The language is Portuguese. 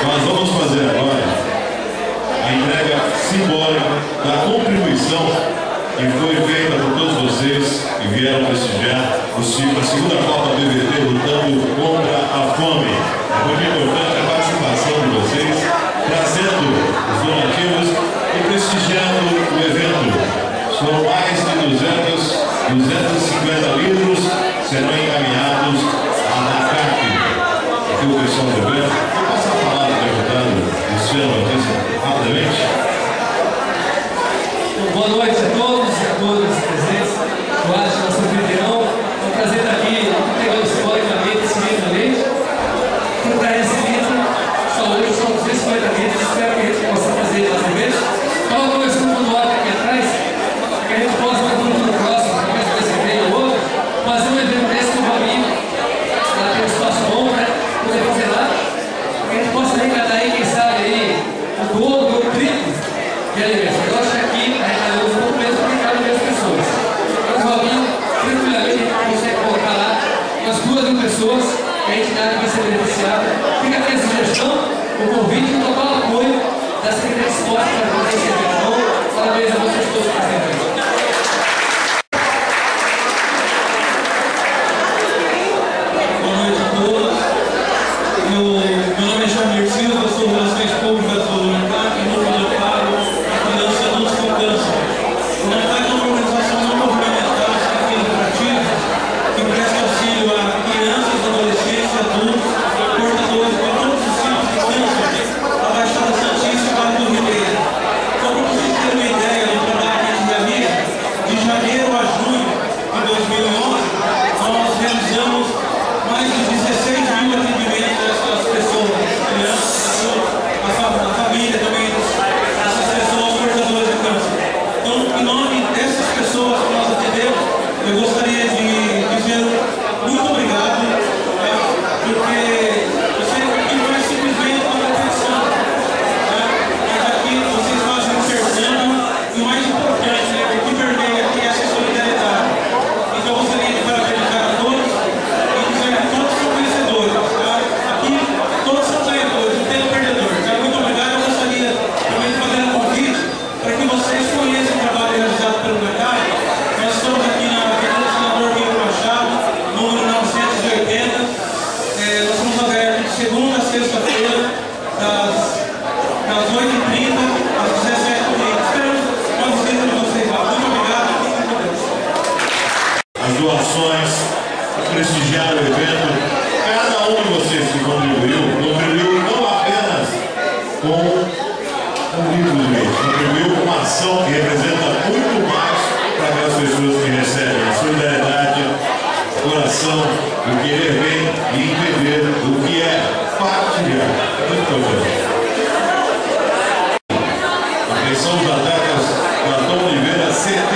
Nós vamos fazer agora a entrega simbólica da contribuição que foi feita por todos vocês que vieram prestigiar a segunda Copa do EVT lutando contra a fome. É muito importante a participação de vocês, trazendo os donativos e prestigiando o evento. São mais de 250 livros serão encaminhados à ANACAP. Aqui o pessoal do evento. Vou passar a palavra para o deputado Luciano Batista rapidamente. Boa noite a todos e a todas presentes. Eu acho que nosso anfitrião é um prazer estar aqui pegando simbolicamente esse livro por estar recebido. Só hoje são 250 litros. Espero que a gente possa fazer mais vezes. Estava conversando com o Duarte aqui atrás, que a gente possa, no futuro próximo, talvez vai ser bem ou outro, fazer um evento desse com o Robinho. Ela tem um espaço bom para poder fazer lá. Que a gente possa arrecadar aí, quem sabe, aí, o dobro ou o triplo de alimentos. Eu acho que aqui arrecadamos um pouco menos porque cabe menos pessoas. Mas o Robinho, tranquilamente, a gente consegue colocar lá umas 2.000 pessoas que a entidade vai ser beneficiada. Fica aqui a sugestão, o convite e o total apoio da Secretaria de Esporte para fazer esse evento. Então, parabéns a vocês todos presentes. Boa noite a todos. Meu nome é Jamir Silva, eu sou Relações Públicas do UNICAP, núcleo local, a criança e adultos com câncer. O UNICAP é uma organização não governamental sem fins lucrativos que presta auxílio a crianças, adolescentes e adultos portadores de todos os tipos de câncer da Baixada Santista e Vale do Ribeira. Só para vocês terem uma ideia do trabalho que a gente realiza, de janeiro a junho de 2011, nós realizamos mais de 16 mil atendimentos dessas pessoas, crianças, a família também, essas pessoas portadoras de câncer. Então, em nome dessas pessoas que nós atendemos, eu gostaria de dizer muito obrigado, porque você aqui não é simplesmente uma competição, mas aqui vocês fazem um intercâmbio e o mais importante, o que permeia aqui é essa solidariedade. Então, eu gostaria de parabenizar a todos e dizer que todos são vencedores. Aqui todos são ganhadores, não tem perdedor. Muito obrigado. Eu gostaria também de fazer um convite para que vocês conheçam o trabalho realizado pelo mercado. Nós estamos aqui na Avenida Senador Guilherme Machado, número 980. Nós estamos abertos de segunda a sexta-feira, das 8h30 às 17h30. Esperamos uma visita de vocês lá. Muito obrigado. As doações, prestigiar o evento. Cada um de vocês que contribuiu não apenas com um livro de leite, contribuiu com uma ação que representa muito mais para aquelas pessoas que recebem. A solidariedade, o coração, o querer bem e entender o que é partilhar. Muito importante. Atenção dos atletas, Platão Oliveira, CT